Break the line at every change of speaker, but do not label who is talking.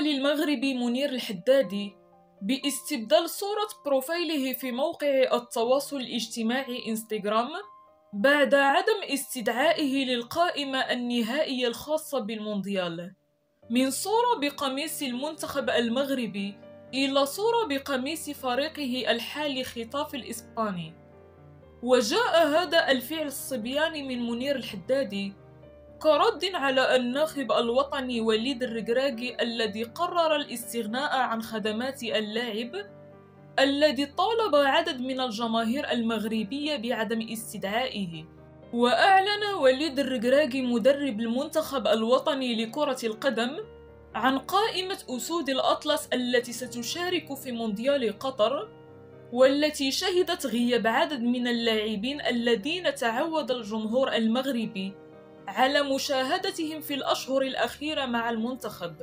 للمغربي منير الحدادي باستبدال صورة بروفايله في موقع التواصل الاجتماعي انستغرام بعد عدم استدعائه للقائمة النهائية الخاصة بالمونديال، من صورة بقميص المنتخب المغربي إلى صورة بقميص فريقه الحالي خطاف الإسباني. وجاء هذا الفعل الصبياني من منير الحدادي كرد على الناخب الوطني وليد الركراكي الذي قرر الاستغناء عن خدمات اللاعب الذي طالب عدد من الجماهير المغربية بعدم استدعائه. وأعلن وليد الركراكي مدرب المنتخب الوطني لكرة القدم عن قائمة أسود الأطلس التي ستشارك في مونديال قطر، والتي شهدت غياب عدد من اللاعبين الذين تعود الجمهور المغربي على مشاهدتهم في الأشهر الأخيرة مع المنتخب.